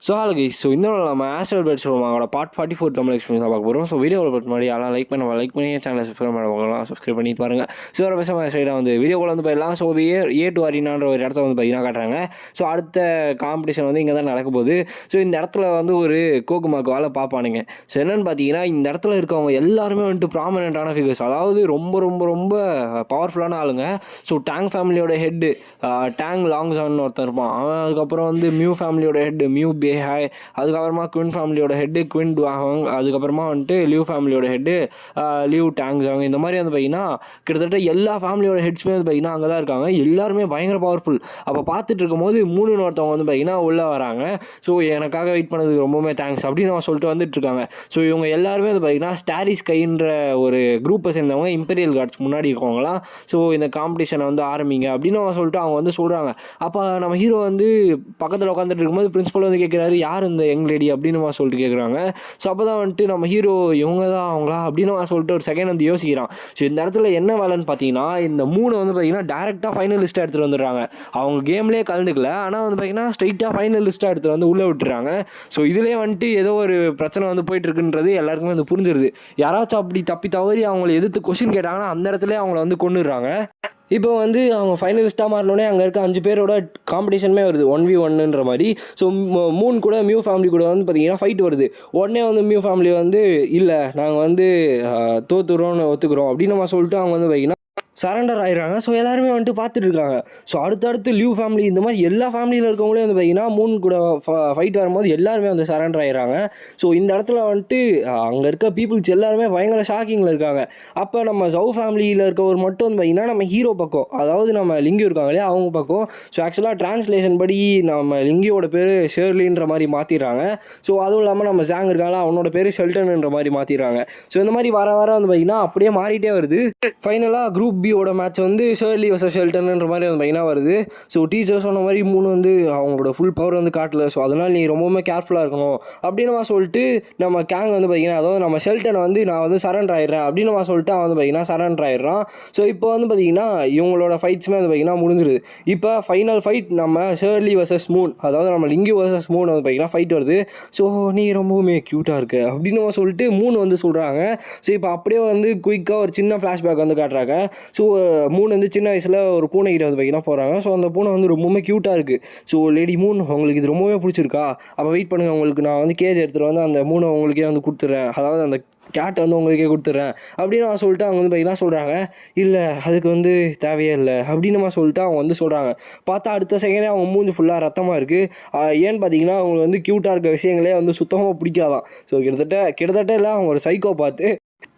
Hello guys. இந்த நம்ம Astral Pad ஷோவோட பார்ட் 44 தமிழ் எக்ஸ்பீரியன்ஸ் பார்க்க போகிறோம். வீடியோவில் பார்த்து முன்னாடி எல்லாம் லைக் பண்ணி சேனலை சப்ஸ்கிரைப் பண்ணி பாருங்கள். ஒரு பேசாமல் சைடாக வீடியோவில் போயிடலாம். ஏ டு அரினான்ற ஒரு இடத்த பார்த்தீங்கன்னா காட்டுறாங்க. அடுத்த காம்படிஷன் இங்கே தான் நடக்க போகுது. இந்த இடத்துல ஒரு கோக்குமாக்கு வேலை பார்ப்பானுங்க. என்னென்னு பார்த்தீங்கன்னா இந்த இடத்துல இருக்கவங்க எல்லாருமே ப்ராமினென்ட்டான ஃபிகர்ஸ், அதாவது ரொம்ப ரொம்ப ரொம்ப பவர்ஃபுல்லான ஆளுங்க. டேங் ஃபேமிலியோட ஹெட்டு டேங் லாங்ஸான்னு ஒருத்தர் இருப்பான். அவன் அதுக்கப்புறம் மியூ ஃபேமிலியோட ஹெட்டு மியூ ஹாய், அதுக்கப்புறமா குவின் ஃபேமிலியோட ஹெட்டு குவின் டுவாங், அதுக்கப்புறமா லியூ ஃபேமிலியோட ஹெட்டு லியூ டேங்ஸாங். இந்த மாதிரி பார்த்தீங்கன்னா கிட்டத்தட்ட எல்லா ஃபேமிலியோட ஹெட்ஸுமே பார்த்தீங்கன்னா அங்கே தான் இருக்காங்க. எல்லாருமே பயங்கர பவர்ஃபுல். அப்போ பார்த்துட்டு இருக்கும்போது ஒருத்தவங்க பார்த்தீங்கன்னா உள்ளே வராங்க. எனக்காக வெயிட் பண்ணதுக்கு ரொம்பவுமே தேங்க்ஸ் அப்படின்னு அவன் சொல்லிட்டு வந்துட்டு இருக்காங்க. இவங்க எல்லாருமே பார்த்தீங்கன்னா ஸ்டாரிஸ் கைன்ற ஒரு குரூப்பை சேர்ந்தவங்க, இம்பீரியல் கார்ட்ஸ் முன்னாடி இருக்கவங்களாம். இந்த காம்படிஷனை ஆரம்பிங்க அப்படின்னு அவன் சொல்லிட்டு அவங்க சொல்கிறாங்க. அப்போ நம்ம ஹீரோ பக்கத்தில் உட்காந்துட்டு இருக்கும்போது பிரின்சிபல் கேட்குறாரு, யார் இந்த யங் லேடி அப்படின்னு சொல்லிட்டு கேட்குறாங்க. அப்போ தான் நம்ம ஹீரோ இவங்க தான் அவங்களா அப்படின்னு சொல்லிட்டு ஒரு செகண்ட் யோசிக்கிறான். இந்த இடத்துல என்ன வேலைன்னு பார்த்தீங்கன்னா இந்த பார்த்தீங்கன்னா டேரெக்டாக ஃபைனலிஸ்ட்டாக எடுத்துகிட்டு வந்துடுறாங்க. அவங்க கேம்லேயே கலந்துக்கல, ஆனால் பார்த்தீங்கன்னா ஸ்ட்ரைட்டாக ஃபைனலிஸ்ட்டாக எடுத்துகிட்டு உள்ளே விட்டுறாங்க. இதுலேயே ஏதோ ஒரு பிரச்சனை போயிட்டு இருக்குன்றது எல்லாருக்குமே புரிஞ்சிருது. யாராச்சும் அப்படி தப்பி தவறி அவங்களை எதிர்த்து கொஸ்டின் கேட்டாங்கன்னா அந்த இடத்துல அவங்கள கொன்னுடுறாங்க. இப்போ அவங்க ஃபைனலிஸ்ட்டாக மாறினோடனே அங்கே இருக்க 5 பேரோட காம்படிஷனுமே வருது 1v1ன்ற மாதிரி. மூன் கூட மியூ ஃபேமிலி கூட பார்த்தீங்கன்னா ஃபைட் வருது. உடனே மியூ ஃபேமிலி இல்லை நாங்கள் தோத்துறோம்னு ஒத்துக்கிறோம் அப்படின்னு நம்ம சொல்லிட்டு அவங்க பார்த்தீங்கன்னா சரண்டர் ஆகிடுறாங்க. எல்லாருமே பார்த்துட்டு இருக்காங்க. அடுத்தடுத்து லியூ ஃபேமிலி இந்த மாதிரி எல்லா ஃபேமிலியில் இருக்கவங்களே பார்த்தீங்கன்னா மூன் கூட ஃபைட் வரும்போது எல்லாருமே சரண்டர் ஆகிடுறாங்க. இந்த இடத்துல அங்கே இருக்க பீப்புள்ஸ் எல்லாருமே பயங்கர ஷாக்கிங்கில் இருக்காங்க. அப்போ நம்ம ஜவ் ஃபேமிலியில் இருக்கவர் மட்டும் பார்த்தீங்கன்னா நம்ம ஹீரோ பக்கம், அதாவது நம்ம லிங்கி இருக்காங்க இல்லையா அவங்க பக்கம். ஆக்சுவலாக டிரான்ஸ்லேஷன் படி நம்ம லிங்கியோட பேர் ஷேர்லின்ற மாதிரி மாற்றிடுறாங்க. அதுவும் இல்லாமல் நம்ம ஜாங் இருக்காங்க அவனோட பேர் ஷெல்டன்ன்ற மாதிரி மாற்றிடுறாங்க. இந்த மாதிரி வர வர பார்த்தீங்கன்னா அப்படியே மாறிட்டே வருது. ஃபைனலாக குரூப் பியோட மேட்ச் ஷேர்லி வர்சஸ் ஷெல்டன்ன்ற மாதிரி பார்த்தீங்கன்னா வருது. டீச்சர் சொன்ன மாதிரி மூணு அவங்களோட ஃபுல் பவர் காட்டல. அதனால் நீ ரொம்பவுமே கேர்ஃபுல்லாக இருக்கணும் அப்படின்னு சொல்லிட்டு நம்ம கேங் பார்த்தீங்கன்னா, அதாவது நம்ம ஷெல்டன் நான் சரண்டர் ஆயிடுறேன் அப்படின்னு சொல்லிட்டு அவன் பார்த்தீங்கன்னா சரண்டர் ஆயிடுறான். இப்போ பார்த்தீங்கன்னா இவங்களோட ஃபைட்ஸுமே பார்த்தீங்கன்னா முடிஞ்சிருது. இப்போ ஃபைனல் ஃபைட் நம்ம ஷேர்லி வர்சஸ் மூன், அதாவது நம்ம லிங்கி வர்சஸ் மூன் பார்த்தீங்கன்னா ஃபைட் வருது. நீ ரொம்பவுமே க்யூட்டாக இருக்க அப்படின்னு சொல்லிட்டு மூணு சொல்கிறாங்க. இப்போ அப்படியே குயிக்காக ஒரு சின்ன ஃப்ளாஷ்பேக் காட்டுறாங்க. மூணு சின்ன வயசில் ஒரு பூனைக்கிட்ட பார்த்தீங்கன்னா போகிறாங்க. அந்த பூனை ரொம்பவுமே க்யூட்டாக இருக்குது. லேடி மூன் உங்களுக்கு இது ரொம்பவே பிடிச்சிருக்கா, அப்போ வெயிட் பண்ணுங்கள், உங்களுக்கு நான் கேஜ் எடுத்துகிட்டு அந்த மூணை உங்களுக்கே கொடுத்துட்றேன், அதாவது அந்த கேட் உங்களுக்கே கொடுத்துட்றேன் அப்படின்னு நான் சொல்லிட்டு அவங்க பார்த்தீங்கன்னா சொல்கிறாங்க. இல்லை அதுக்கு தேவையே இல்லை அப்படின்னு சொல்லிட்டு அவங்க சொல்கிறாங்க. பார்த்தா அடுத்த செகண்டே அவங்க மூஞ்சி ஃபுல்லாக ரத்தமாக இருக்குது. ஏன்னு பார்த்தீங்கன்னா அவங்க க்யூட்டாக இருக்க விஷயங்களே சுத்தமாக பிடிக்காதான். கிட்டத்தட்ட இல்லை அவங்க ஒரு சைக்கோ பார்த்து,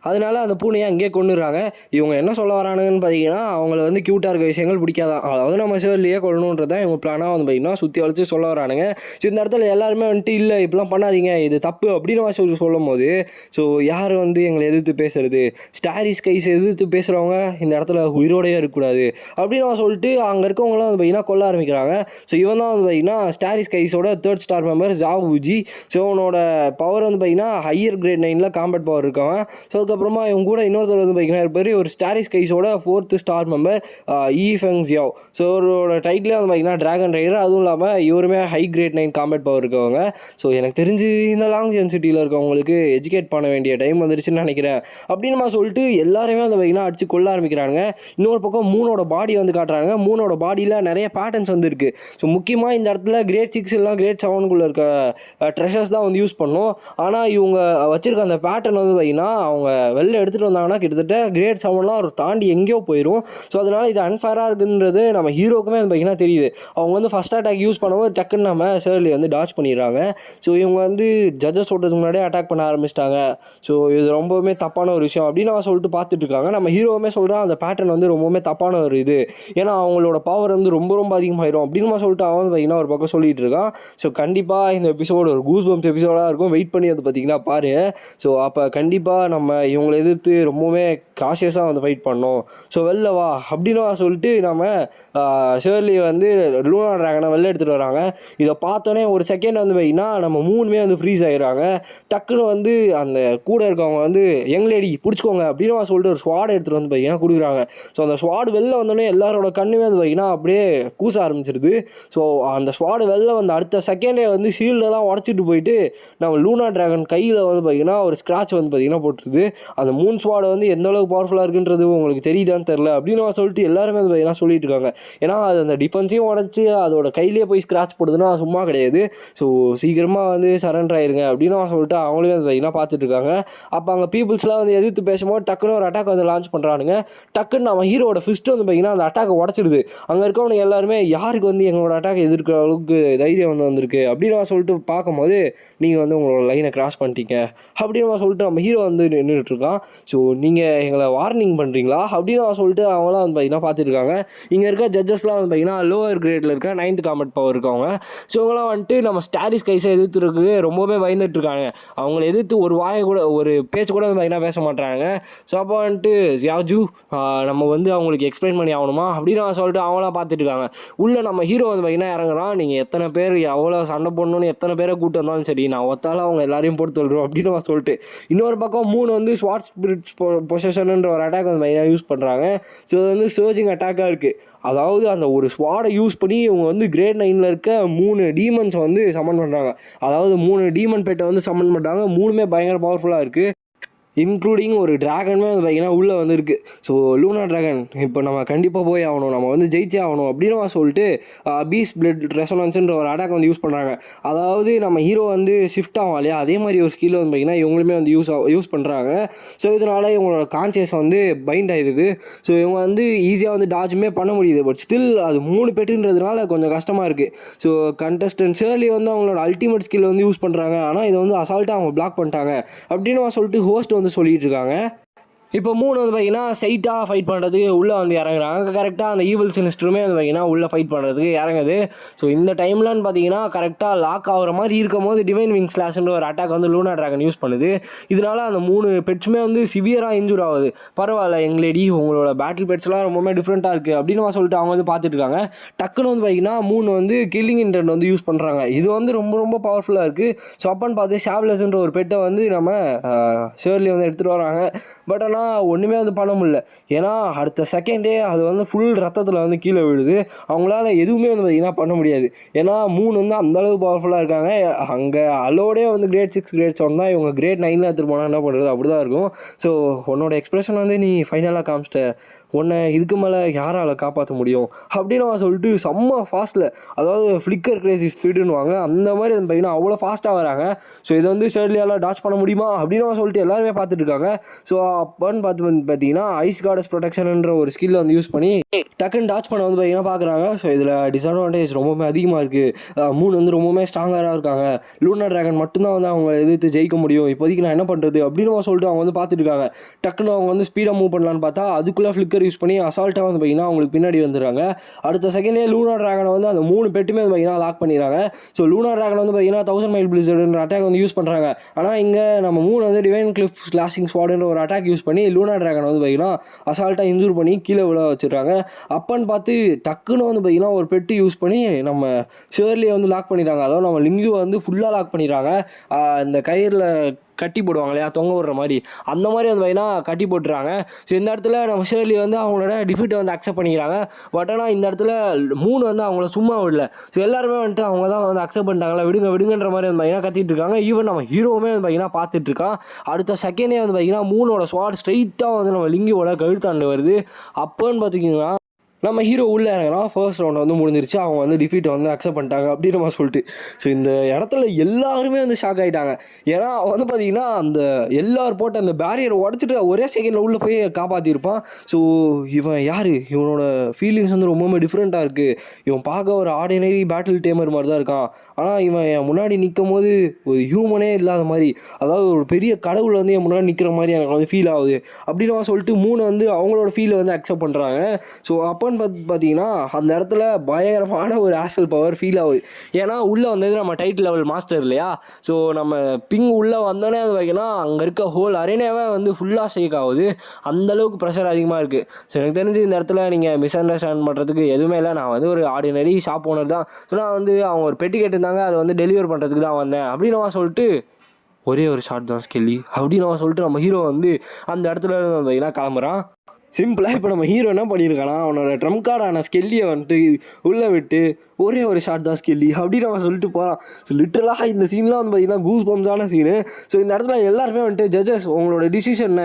அதனால அந்த பூனையை அங்கேயே கொண்டுறாங்க. இவங்க என்ன சொல்ல வரானுங்கன்னு பார்த்தீங்கன்னா அவங்கள க்யூட்டாக இருக்க விஷயங்கள் பிடிக்காதான், அதாவது நம்ம ஷேர்லியே கொள்ளணுன்றதான் இவங்க பிளானாக பார்த்தீங்கன்னா சுற்றி வளைச்சு சொல்ல வரானுங்க. இந்த இடத்துல எல்லாருமே இல்லை இப்படிலாம் பண்ணாதீங்க, இது தப்பு அப்படின்னு சொல்லும் போது யார் எங்களை எதிர்த்து பேசுறது, ஸ்டாரிஸ் கைஸ் எதிர்த்து பேசுகிறவங்க இந்த இடத்துல உயிரோடையே இருக்கக்கூடாது அப்படின்னு சொல்லிட்டு அங்கே இருக்கவங்களாம் பார்த்தீங்கன்னா கொல்ல ஆரம்பிக்கிறாங்க. இவன் தான் பார்த்தீங்கன்னா ஸ்டாரிஸ் கைஸோட 3rd ஸ்டார் மெம்பர் ஜாவ் உஜி. இவனோட பவர் பார்த்தீங்கன்னா ஹையர் கிரேட் 9ல் காம்பேட் பவர் இருக்கவன். அதுக்கப்புறமா இவங்க கூட இன்னொருத்தர் பார்த்தீங்கன்னா இருப்பார், ஒரு ஸ்டாரிஸ் கைஸோட 4th ஸ்டார் மெம்பர் ஈ ஃபெங் ஜியாவ். இவரோட டைட்டிலே பார்த்தீங்கன்னா டிராகன் ரைடர். அதுவும் இல்லாமல் இவருமே ஹை கிரேட் 9 காம்பேட் பவர் இருக்கவங்க. எனக்கு தெரிஞ்சு இந்த லாங் சிட்டியில் இருக்கவங்களுக்கு எஜுகேட் பண்ண வேண்டிய டைம் வந்துருச்சுன்னு நினைக்கிறேன் அப்படின்னு சொல்லிட்டு எல்லாருமே பார்த்தீங்கன்னா அடிச்சு கொள்ள ஆரம்பிக்கிறாங்க. இன்னொரு பக்கம் மூணோட பாடி காட்டுறாங்க. மூணோட பாடியில் நிறைய பேட்டர்ன்ஸ் இருக்குது. முக்கியமாக இந்த இடத்துல கிரேட் 6 இல்லை கிரேட் 7 இருக்க ட்ரெஷர்ஸ் தான் யூஸ் பண்ணும். ஆனால் இவங்க வச்சிருக்க அந்த பேட்டர்ன் பார்த்தீங்கன்னா அவங்க வெளில எடுத்துகிட்டு வந்தாங்கன்னா கிட்டத்தட்ட கிரேட் 7லாம் ஒரு தாண்டி எங்கேயோ போயிடும். அதனால் இது அன்ஃபேராக இருக்குன்றது நம்ம ஹீரோக்குமே பார்த்தீங்கன்னா தெரியுது. அவங்க ஃபஸ்ட் அட்டாக் யூஸ் பண்ணும்போது டக்குன்னு நம்ம ஷேர்லி டாச் பண்ணிடுறாங்க. இவங்க ஜட்ஜஸ் சொல்கிறதுக்கு முன்னாடியே அட்டாக் பண்ண ஆரம்பிச்சிட்டாங்க. இது ரொம்பவுமே தப்பான ஒரு விஷயம் அப்படின்னு அவன் சொல்லிட்டு பார்த்துட்டு இருக்காங்க. நம்ம ஹீரோவுமே சொல்கிறான் அந்த பேட்டர்ன் ரொம்பவுமே தப்பான ஒரு இது, ஏன்னா அவங்களோட பவர் ரொம்ப ரொம்ப அதிகமாகிடும் அப்படின்னு சொல்லிட்டு அவன் பார்த்தீங்கன்னா ஒரு பக்கம் சொல்லிட்டு இருக்கான். கண்டிப்பாக இந்த எபிசோடு ஒரு கூஸ் பம்ப்ஸ் எபிசோடாக இருக்கும். வெயிட் பண்ணி பார்த்தீங்கன்னா பாரு. அப்போ கண்டிப்பாக நம்ம இவங்களை எதிர்த்து ரொம்பவுமே காஷியஸாக வந்து ஃபைட் பண்ணோம். ஸோ வெளில வா அப்படின்னு சொல்லிட்டு நம்ம ஷேர்லி வந்து லூனா ட்ராகனை வெளில எடுத்துகிட்டு வராங்க. இதை பார்த்தோன்னே ஒரு செகண்ட் வந்து பார்த்தீங்கன்னா நம்ம 3மே வந்து ஃப்ரீஸ் ஆகிடுறாங்க. டக்குன்னு வந்து அந்த கூட இருக்கவங்க வந்து யங் லேடி பிடிச்சிக்கோங்க அப்படின்னு சொல்லிட்டு ஒரு ஸ்வாட் எடுத்துகிட்டு வந்து பார்த்தீங்கன்னா கொடுக்குறாங்க. ஸோ அந்த ஸ்வாட் வெளில வந்தோடனே எல்லாரோட கண்ணுமே வந்து பார்த்தீங்கன்னா அப்படியே கூச ஆரம்பிச்சிருது. ஸோ அந்த ஸ்வாடு வெளில வந்து அடுத்த செகண்டே வந்து ஷீல்டெல்லாம் உடச்சிட்டு போயிட்டு நம்ம லூனா ட்ராகன் கையில் வந்து பார்த்தீங்கன்னா ஒரு ஸ்க்ராட்ச் வந்து பார்த்தீங்கன்னா போட்டுருது. அந்த மூன் ஸ்வாடு வந்து எந்த அளவுக்கு பவர்ஃபுல்லாக இருக்குன்றது உங்களுக்கு தெரியுதான்னு தெரில அப்படின்னு சொல்லிட்டு எல்லாருமே வந்து பார்த்தீங்கன்னா சொல்லிட்டு இருக்காங்க. ஏன்னா அது அந்த டிஃபென்ஸையும் உடச்சி அதோட கையிலேயே போய் ஸ்க்ராட்ச் போடுதுன்னா சும்மா கிடையாது. ஸோ சீக்கிரமாக வந்து சரண்டர் ஆயிருங்க அப்படின்னு சொல்லிட்டு அவங்களே வந்து பார்த்தீங்கன்னா பார்த்துட்டு இருக்காங்க. அப்போ அங்கே பீப்புள்ஸ்லாம் வந்து எதிர்த்து பேசும்போது டக்குன்னு ஒரு அட்டாக் வந்து லான்ச் பண்ணுறானுங்க. டக்குன்னு நம்ம ஹீரோட ஃபிஸ்ட் வந்து பார்த்தீங்கன்னா அந்த அட்டாக்கை உடச்சிடுது. அங்கே இருக்கவங்க எல்லாருமே யாருக்கு வந்து எங்களோட அட்டாக் எதிர்க்கிற அளவுக்கு தைரியம் வந்து வந்திருக்கு அப்படின்னு சொல்லிட்டு பார்க்கும்போது நீங்கள் வந்து உங்களோட லைனை கிராஸ் பண்ணிட்டீங்க அப்படின்னு சொல்லிட்டு நம்ம ஹீரோ வந்து நின்றுட்டுருக்கான். ஸோ நீங்கள் எங்களை வார்னிங் பண்ணுறீங்களா அப்படின்னு சொல்லிட்டு அவங்களாம் வந்து பார்த்தீங்கன்னா பார்த்துருக்காங்க. இங்கே இருக்க ஜட்ஜஸ்லாம் வந்து பார்த்தீங்கன்னா லோவர் கிரேடில் இருக்க 9th காம்பட் பவர் இருக்கவங்க. ஸோ இவங்களாம் வந்துட்டு நம்ம ஸ்டாரிஸ் கைஸை எதிர்த்துருக்கு ரொம்பவே பயந்துட்டு இருக்காங்க. அவங்கள எதிர்த்து ஒரு வாயை கூட ஒரு பேச்சு கூட வந்து பார்த்தீங்கன்னா பேச மாட்டாங்க. ஸோ அப்போ வந்துட்டு ஜியாஜு நம்ம வந்து அவங்களுக்கு எக்ஸ்பிளைன் பண்ணி ஆகணுமா அப்படின்னு சொல்லிட்டு அவங்களாம் பார்த்துட்டு இருக்காங்க. உள்ளே நம்ம ஹீரோ வந்து பார்த்தீங்கன்னா இறங்குறான். நீங்கள் எத்தனை பேர் எவ்வளோ சண்டை போடணும்னு எத்தனை பேரை கூட்டு வந்தாலும் சரி நான் ஒத்தால அவங்க எல்லாரையும் போட்டு சொல்கிறோம் அப்படின்னு சொல்லிட்டு இன்னொரு பக்கம் 3 வந்து ஸ்வாட் ஸ்பிரிட் பொசஷன்ன்ற ஒரு அட்டாக் வந்து மெயினாக யூஸ் பண்ணுறாங்க. ஸோ அது வந்து சர்ஜிங் அட்டாக்காக இருக்குது. அதாவது அந்த ஒரு ஸ்வாடை யூஸ் பண்ணி இவங்க வந்து கிரேட் 9ல் இருக்க 3 டீமன்ஸை வந்து சம்மன் பண்ணுறாங்க. அதாவது 3 டீமன் பெட்டை வந்து சம்மன் பண்ணுறாங்க. 3மே பயங்கர பவர்ஃபுல்லாக இருக்குது. இன்க்ளூடிங் ஒரு ட்ராகனுமே வந்து பார்த்தீங்கன்னா உள்ளே வந்துருக்கு. ஸோ லூனா ட்ராகன் இப்போ நம்ம கண்டிப்பாக போய் ஆகணும், நம்ம வந்து ஜெயிச்சே ஆகணும் அப்படின்னு சொல்லிட்டு பீஸ் பிளட் ரெசனன்ஸுன்ற ஒரு அட்டாக் வந்து யூஸ் பண்ணுறாங்க. அதாவது நம்ம ஹீரோ வந்து ஷிஃப்ட் ஆகும் இல்லையா, அதே மாதிரி ஒரு ஸ்கில் வந்து பார்த்தீங்கன்னா இவங்களுமே வந்து யூஸ் பண்ணுறாங்க. ஸோ இதனால் இவங்களோட கான்சியஸ் வந்து பைண்ட் ஆகிடுது. ஸோ இவங்க வந்து ஈஸியாக வந்து டாஜுமே பண்ண முடியுது. பட் ஸ்டில் அது 3 பெட்டுன்றதுனால கொஞ்சம் கஷ்டமாக இருக்குது. ஸோ கண்டஸ்டன்ட் ஷேர்லி வந்து அவங்களோட அல்டிமேட் ஸ்கில் வந்து யூஸ் பண்ணுறாங்க. ஆனால் இதை வந்து அசால்ட்டாக அவங்க பிளாக் பண்ணிட்டாங்க அப்படின்னு சொல்லிட்டு ஹோஸ்ட் வந்து சொல்லிட்டு இருக்காங்க. இப்போ 3 வந்து பார்த்தீங்கன்னா சைட்டாக ஃபைட் பண்ணுறதுக்கு உள்ளே வந்து இறங்குறாங்க. கரெக்டாக அந்த ஈவில் சினிஸ்டருமே வந்து பார்த்தீங்கன்னா உள்ளே ஃபைட் பண்ணுறதுக்கு இறங்குது. ஸோ இந்த டைம்லன்னு பார்த்தீங்கன்னா கரெக்டாக லாக் ஆகிற மாதிரி இருக்கும் போது டிவைன் விங் ஸ்லாஷ்ன்ற ஒரு அட்டாக் வந்து லூனா ட்ராகன் யூஸ் பண்ணுது. இதனால் அந்த 3 பெட்ஸுமே வந்து சிவியராக இன்ஜூர் ஆகுது. பரவாயில்ல யங் லேடி, உங்களோட பேட்டில் பெட்ஸ்லாம் ரொம்பவே டிஃப்ரெண்ட்டாக இருக்குது அப்படின்னு சொல்லிட்டு அவங்க வந்து பார்த்துட்டு இருக்காங்க. டக்குன்னு வந்து பார்த்தீங்கன்னா 3 வந்து கில்லிங் இன்டென்ட் வந்து யூஸ் பண்ணுறாங்க. இது வந்து ரொம்ப ரொம்ப பவர்ஃபுல்லாக இருக்குது. ஸோ அப்பன்னு பார்த்து ஷாப்லெஸ்ன்ற ஒரு பெட்டை வந்து நம்ம ஷேர்லி வந்து எடுத்துகிட்டு வராங்க. பட் ஆனால் ஒன்றுமே வந்து பண்ண முடியல. ஏன்னா அடுத்த செகண்டே அது வந்து ஃபுல் ரத்தத்தில் வந்து கீழே விழுது. அவங்களால எதுவுமே வந்து பார்த்திங்கன்னா பண்ண முடியாது. ஏன்னா 3 வந்து அந்தளவு பவர்ஃபுல்லாக இருக்காங்க. அங்கே அலோடே வந்து கிரேட் 6 கிரேட் 7 தான். இவங்க கிரேட் 9ல் எடுத்துகிட்டு போனால் என்ன பண்ணுறது, அப்படி தான் இருக்கும். ஸோ உன்னோட எக்ஸ்பிரஷன் வந்து நீ ஃபைனலாக காமிச்சிட்ட, உன்னை இதுக்கு மேலே யாரால் காப்பாற்ற முடியும் அப்படின்னு சொல்லிட்டு செம்ம ஃபாஸ்ட்டில், அதாவது ஃப்ளிக்கர் கிரேசி ஸ்பீடுன்னுவாங்க, அந்த மாதிரி வந்து பார்த்திங்கன்னா அவ்வளோ ஃபாஸ்ட்டாக வராங்க. ஸோ இதை வந்து ஷேர்லியால் டாச் பண்ண முடியுமா அப்படின்னு சொல்லிட்டு எல்லாருமே பார்த்துட்டு இருக்காங்க. ஸோ அப்போன்னு பார்த்தீங்கன்னா ஐஸ் காடஸ் ப்ரொடெக்ஷன்ன்ற ஒரு ஸ்கில்லை வந்து யூஸ் பண்ணி டக்குன்னு டாச் பண்ண வந்து பார்த்தீங்கன்னா பார்க்குறாங்க. ஸோ இதில் டிஸ்அட்வான்டேஜ் ரொம்பவுமே அதிகமாக இருக்குது. 3 வந்து ரொம்பவுமே ஸ்ட்ராங்காக இருக்காங்க. லூனா ட்ராகன் மட்டும்தான் வந்து அவங்க எதிர்த்து ஜெயிக்க முடியும். இப்போதைக்கு நான் என்ன பண்ணுறது அப்படின்னு சொல்லிட்டு அவங்க வந்து பார்த்துட்டு இருக்காங்க. டக்குன்னு அவங்க வந்து ஸ்பீடாக மூவ் பண்ணலான்னு பார்த்தா அதுக்குள்ளே ஃப்ளிக்கர் யூஸ் பண்ணி அசால்ட்டாக வந்து பார்த்தீங்கன்னா அவங்களுக்கு பின்னாடி வந்துடுறாங்க. அடுத்த செகண்டே லூனா ட்ராகனை வந்து அந்த 3 பெட்டுமே வந்து பார்த்தீங்கன்னா லாக் பண்ணிடுறாங்க. ஸோ லூனா ட்ராகன் வந்து பார்த்தீங்கன்னா 1000 மைல் பிளிசர்டுன்ற அட்டாக் வந்து யூஸ் பண்ணுறாங்க. ஆனால் இங்கே நம்ம 3 வந்து டிவைன் கிளிஃப் ஸ்லாஷிங் ஸ்வாடுன்ற ஒரு அட்டாக் யூஸ் பண்ணி லூனா ட்ராகன் வந்து பார்த்தீங்கன்னா அசால்ட்டாக இன்ஜூர் பண்ணி கீழே விழ வச்சுடுறாங்க. அப்பன்னு பார்த்து டக்குன்னு வந்து பார்த்தீங்கன்னா ஒரு பெட்டு யூஸ் பண்ணி நம்ம ஷேர்லியை வந்து லாக் பண்ணிடுறாங்க. அதாவது நம்ம லிங்குவை வந்து ஃபுல்லாக லாக் பண்ணிடுறாங்க. இந்த கயிறில் கட்டி போடுவாங்க இல்லையா, தொங்க விடுற மாதிரி, அந்த மாதிரி வந்து பார்த்தீங்கன்னா கட்டி போட்டுறாங்க. ஸோ இந்த இடத்துல நம்ம ஷேர்லி வந்து அவங்களோட டிஃபீட்டை வந்து அக்செப்ட் பண்ணிக்கிறாங்க. பட் ஆனால் இந்த இடத்துல 3 வந்து அவங்கள சும்மா விடல. ஸோ எல்லாருமே வந்துட்டு அவங்க தான் வந்து அக்செப்ட் பண்ணிட்டாங்களா, விடுங்க விடுங்கன்ற மாதிரி வந்து பார்த்தீங்கன்னா கத்திட்டு இருக்காங்க. ஈவன் நம்ம ஹீரோவுமே வந்து பார்த்தீங்கன்னா பார்த்துட்டு இருக்கான். அடுத்த செகண்டே வந்து பார்த்தீங்கன்னா 3ஓட ஸ்வாட் ஸ்ட்ரைட்டாக வந்து நம்ம லிங்கியோட கழுத்தாண்டு வருது. அப்போன்னு பார்த்தீங்கன்னா நம்ம ஹீரோ உள்ளே இறங்குறான். ஃபர்ஸ்ட் ரவுண்ட் வந்து முடிஞ்சிருச்சு. அவங்க வந்து டிஃபீட்டை வந்து அக்செப்ட் பண்ணிட்டாங்க அப்படின்னு நம்ம சொல்லிட்டு. ஸோ இந்த இடத்துல எல்லாருமே வந்து ஷாக் ஆகிட்டாங்க. ஏன்னா வந்து பார்த்தீங்கன்னா அந்த எல்லாரும் போட்ட அந்த பேரியரை உடச்சிட்டு ஒரே செகண்டில் உள்ளே போய் காப்பாற்றிருப்பான். ஸோ இவன் யார், இவனோட ஃபீலிங்ஸ் வந்து ரொம்பவுமே டிஃப்ரெண்ட்டாக இருக்குது. இவன் பார்க்க ஒரு ஆர்டினரி பேட்டில் டேமர் மாதிரி தான் இருக்கான். ஆனால் இவன் என் முன்னாடி நிற்கும் போது ஒரு ஹியூமனே இல்லாத மாதிரி, அதாவது ஒரு பெரிய கடவுள் வந்து என் முன்னாடி நிற்கிற மாதிரி எனக்கு வந்து ஃபீல் ஆகுது அப்படின்னு சொல்லிட்டு 3 வந்து அவங்களோட ஃபீலை வந்து அக்செப்ட் பண்ணுறாங்க. ஸோ அப்போ எப்போன்னு பார்த்தீங்கன்னா அந்த இடத்துல பயங்கரமான ஒரு ஆஸ்ட்ரல் பவர் ஃபீல் ஆகுது. ஏன்னா உள்ளே வந்தது நம்ம டைட்டில் லெவல் மாஸ்டர் இல்லையா. ஸோ நம்ம பிங் உள்ளே வந்தோடனே அது பார்த்தீங்கன்னா அங்கே இருக்க ஹோல் அரேனாவே வந்து ஃபுல்லாக ஷேக் ஆகுது. அந்தளவுக்கு ப்ரெஷர் அதிகமாக இருக்குது. ஸோ எனக்கு தெரிஞ்சு இந்த இடத்துல நீங்கள் மிஸ் அண்டர்ஸ்டாண்ட் பண்ணுறதுக்கு எதுவுமே இல்லை. நான் வந்து ஒரு ஆர்டினரி ஷாப் ஓனர் தான். ஸோ நான் வந்து அவங்க ஒரு பெட்டி கேட்டிருந்தாங்க, அதை வந்து டெலிவர் பண்ணுறதுக்கு தான் வந்தேன் அப்படின்னு நான் சொல்லிட்டு ஒரே ஒரு ஷாட் தான் ஸ்கெல்லி அப்படின்னு நம்ம சொல்லிட்டு நம்ம ஹீரோ வந்து அந்த இடத்துல பார்த்தீங்கன்னா கிளம்புறான். சிம்பிளாக இப்போ நம்ம ஹீரோ என்ன பண்ணியிருக்கானா, அவனோட ட்ரம் கார்டான ஸ்கெல்லியை வந்துட்டு உள்ளே விட்டு ஒரே ஒரு ஷாட் தான் ஸ்கெல்லி அப்படின்னு அவன் சொல்லிட்டு போகிறான். ஸோ லிட்டரலாக இந்த சீன்லாம் வந்து பார்த்திங்கன்னா கூஸ் பம்ஸான சீனு. ஸோ இந்த இடத்துல எல்லாருமே வந்துட்டு ஜட்ஜஸ் உங்களோட டிசிஷன்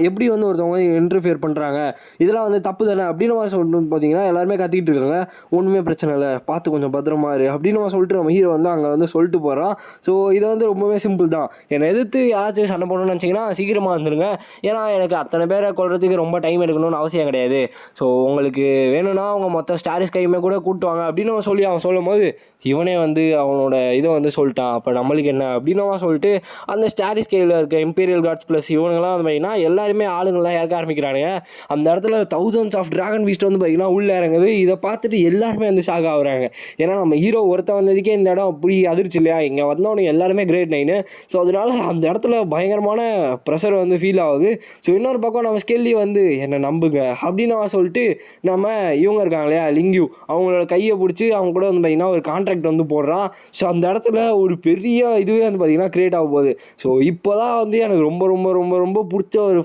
எப்படி வந்து ஒருத்தவங்க இன்டர்ஃபியர் பண்ணுறாங்க, இதெல்லாம் வந்து தப்பு தானே அப்படின்னு நம்ம சொல்லிட்டு பார்த்தீங்கன்னா எல்லாருமே கத்திக்கிட்டு இருக்காங்க. ஒன்றுமே பிரச்சனை இல்லை, பார்த்து கொஞ்சம் பத்திரமா இரு அப்படின்னு நம்ம சொல்லிட்டு நம்ம ஹீரோ வந்து அங்கே வந்து சொல்லிட்டு போகிறான். ஸோ இதை வந்து ரொம்பவே சிம்பிள் தான். என்னை எதிர்த்து யாராச்சும் சண்டை போடணும்னு நினச்சிங்கன்னா சீக்கிரமாக வந்துடுங்க. ஏன்னா எனக்கு அத்தனை பேரை கொள்றதுக்கு ரொம்ப டைம் எடுக்கணும்னு அவசியம் கிடையாது. ஸோ உங்களுக்கு வேணும்னா அவங்க மொத்த ஸ்டாரிஸ் கையுமே கூட கூட்டுவாங்க அப்படின்னு அவன் சொல்லி அவன் சொல்லும் போது இவனே வந்து அவனோட இதை வந்து சொல்லிட்டான். அப்போ நம்மளுக்கு என்ன அப்படின்னு அவன் சொல்லிட்டு அந்த ஸ்டாரிஸ் கையில் இருக்க இம்பீரியல் கார்ட்ஸ் ப்ளஸ் இவனுங்களாம் வந்து பார்த்தீங்கன்னா எல்லாருமே ஆளுங்கள்லாம் இறக்க ஆரம்பிக்கிறானுங்க. அந்த இடத்துல தௌசண்ட்ஸ் ஆஃப் ட்ராகன் பீஸ்ட் வந்து பார்த்தீங்கன்னா உள்ளே இறங்குது. இதை பார்த்துட்டு எல்லாருமே வந்து ஷாக் ஆகுறாங்க. ஏன்னா நம்ம ஹீரோ ஒருத்த வந்ததுக்கே இந்த இடம் அப்படி அதிர்ச்சி இல்லையா, இங்கே வந்தவனுக்கு எல்லாருமே கிரேட் 9. ஸோ அதனால அந்த இடத்துல பயங்கரமான ப்ரெஷர் வந்து ஃபீல் ஆகுது. ஸோ இன்னொரு பக்கம் நம்ம ஸ்கெல்லி வந்து என்னை நம்புங்க அப்படின்னு அவன் சொல்லிட்டு நம்ம இவங்க இருக்காங்க இல்லையா லிங்யூ, அவங்களோட கையை பிடிச்சி அவங்க கூட வந்து பார்த்தீங்கன்னா ஒரு கான்ட்ராக்ட் வந்து போடுறான். ஸோ அந்த இடத்துல ஒரு பெரிய இதுவே வந்து பார்த்தீங்கன்னா கிரியேட் ஆக போகுது. ஸோ இப்போ தான் வந்து எனக்கு ரொம்ப ரொம்ப ரொம்ப ரொம்ப பிடிச்ச ஒரு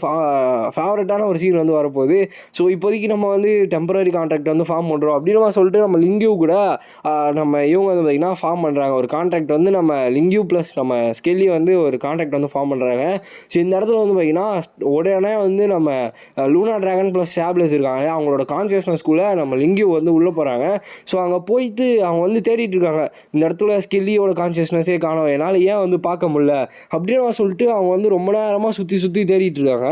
ஃபேவரட்டான ஒரு சீன் வந்து வரப்போகுது. ஸோ இப்போதைக்கு நம்ம வந்து டெம்பரரி கான்ட்ராக்ட் வந்து ஃபார்ம் பண்ணுறோம் அப்படின்னு நம்ம சொல்லிட்டு நம்ம லிங்யூ கூட நம்ம இவங்க வந்து பார்த்திங்கன்னா ஃபார்ம் பண்ணுறாங்க ஒரு கான்ட்ராக்ட் வந்து நம்ம லிங்யூ ப்ளஸ் நம்ம ஸ்கெல்லி வந்து ஒரு கான்ட்ராக்ட் வந்து ஃபார்ம் பண்ணுறாங்க. ஸோ இந்த இடத்துல வந்து பார்த்திங்கன்னா உடனே வந்து நம்ம லூனா ட்ராகன் ப்ளஸ் ஷாப்லெஸ் இருக்காங்க, அவங்களோட கான்சியஸ்னஸ்குள்ளே நம்ம லிங்யூ வந்து உள்ளே போகிறாங்க. ஸோ அங்கே போயிட்டு அவங்க வந்து தேடிட்டு இருக்காங்க, இந்த இடத்துல ஸ்கெல்லியோட கான்சியஸ்னஸே காணோம், என்னால் ஏன் வந்து பார்க்க முடியல அப்படின்னு சொல்லிட்டு அவங்க வந்து ரொம்ப நேரமாக சுற்றி சுற்றி தேடிட்டு இருக்காங்க.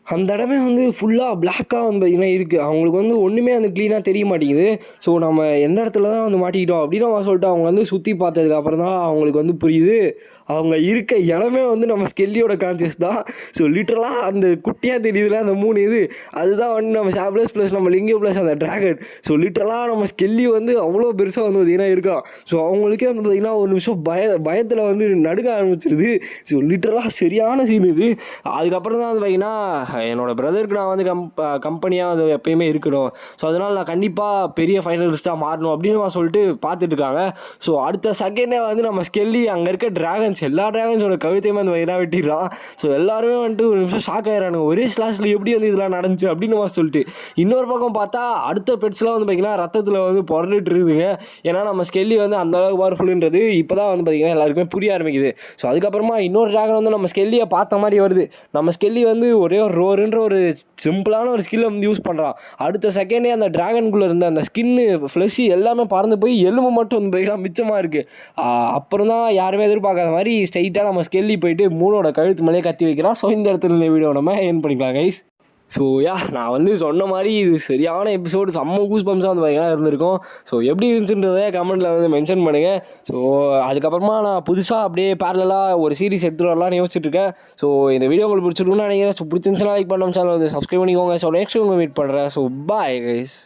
அந்த இடமே வந்து ஃபுல்லாக பிளாக்காக வந்து பார்த்திங்கன்னா இருக்குது. அவங்களுக்கு வந்து ஒன்றுமே வந்து க்ளீனாக தெரிய மாட்டேங்குது. ஸோ நம்ம எந்த இடத்துல தான் வந்து மாட்டிக்கிட்டோம் அப்படின்னு சொல்லிட்டு அவங்க வந்து சுற்றி பார்த்ததுக்கப்புறம் தான் அவங்களுக்கு வந்து புரியுது அவங்க இருக்க இடமே வந்து நம்ம ஸ்கெல்லியோட கான்சியஸ் தான். ஸோ லிட்டரலாக அந்த குட்டியாக தெரியுதுல அந்த 3 இது அதுதான் வந்து நம்ம ஷாப்லெஸ் ப்ளஸ் நம்ம லிங்கியோ ப்ளஸ் அந்த ட்ராகன். ஸோ லிட்டரலாக நம்ம ஸ்கெல்லி வந்து அவ்வளோ பெருசாக வந்து பார்த்திங்கன்னா இருக்கான். ஸோ அவங்களுக்கே வந்து பார்த்திங்கன்னா ஒரு நிமிஷம் பயத்தில் வந்து நடுக்க ஆரம்பிச்சிருது. ஸோ லிட்டரலாக சரியான சீன் இது. அதுக்கப்புறம் தான் வந்து பார்த்திங்கன்னா என்னோடய பிரதருக்கு நான் வந்து கம்பெனியாக அது எப்பயுமே இருக்கணும், ஸோ அதனால் நான் கண்டிப்பாக பெரிய ஃபைனலிஸ்ட்டாக மாறணும் அப்படின்னு சொல்லிட்டு பார்த்துட்டு இருக்காங்க. ஸோ அடுத்த செகண்டே வந்து நம்ம ஸ்கெல்லி அங்கே இருக்க ட்ராகன்ஸ் எல்லா ட்ராகன்ஸோட கழுத்தையுமே வந்து வயிறாக வெட்டிடுறான். ஸோ எல்லாருமே வந்துட்டு ஒரு நிமிஷம் ஷாக் ஆகிறானுங்க, ஒரே ஸ்லாஷில் எப்படி வந்து இதெல்லாம் நடந்துச்சு அப்படின்னு சொல்லிட்டு. இன்னொரு பக்கம் பார்த்தா அடுத்த பெட்ஸ்லாம் வந்து பார்த்திங்கன்னா ரத்தத்தில் வந்து புரண்டுட்டு இருக்குதுங்க. ஏன்னா நம்ம ஸ்கெல்லி வந்து அந்த அளவுக்கு பவர்ஃபுல்ன்றது இப்போ தான் வந்து பார்த்திங்கன்னா எல்லாருக்குமே புரிய ஆரம்பிக்குது. ஸோ அதுக்கப்புறமா இன்னொரு ட்ராகன் வந்து நம்ம ஸ்கெல்லியை பார்த்த மாதிரி வருது. நம்ம ஸ்கெல்லி வந்து ஒரே ஒரு ரோருன்ற ஒரு சிம்பிளான ஒரு ஸ்கில்லை வந்து யூஸ் பண்ணுறான். அடுத்த செகண்டே அந்த ட்ராகனுக்குள்ளே இருந்த அந்த ஸ்கின்னு ஃப்ளஷி எல்லாமே பறந்து போய் எலும்பு மட்டும் வந்து பார்த்திங்கன்னா மிச்சமாக இருக்குது. அப்புறம் தான் யாருமே எதிர்பார்க்காத மாதிரி ஸ்ட்ரைட்டாக நம்ம ஸ்கெல்லி போயிட்டு 3ஓட கழுத்து மேலே கத்தி வைக்கிறான். ஸோ இந்த இடத்துல இந்த வீடியோ நம்ம ஏன் பண்ணிக்கலாம் கைஸ். ஸோ நான் வந்து சொன்ன மாதிரி இது சரியான எபிசோடு, செம்ம கூஸ் பம்ஸாக வந்து பார்த்திங்கன்னா இருந்திருக்கும். ஸோ எப்படி இருந்துச்சுன்றதை கமெண்ட்டில் வந்து மென்ஷன் பண்ணுங்கள். ஸோ அதுக்கப்புறமா நான் புதுசாக அப்படியே பேரலாக ஒரு சீரிஸ் எடுத்துகிட்டு வரலாம்னு யோசிச்சுட்ருக்கேன். ஸோ இந்த வீடியோ உங்களுக்கு பிடிச்சிருக்குன்னு நினைக்கிறேன். ஸோ பிடிச்சிருந்துச்சுன்னா லைக் பண்ணோம், சேனல் வந்து சப்ஸ்கிரைப் பண்ணிக்கோங்க. ஸோ நெக்ஸ்ட் உங்களை மீட் பண்ணுறேன். So bye guys.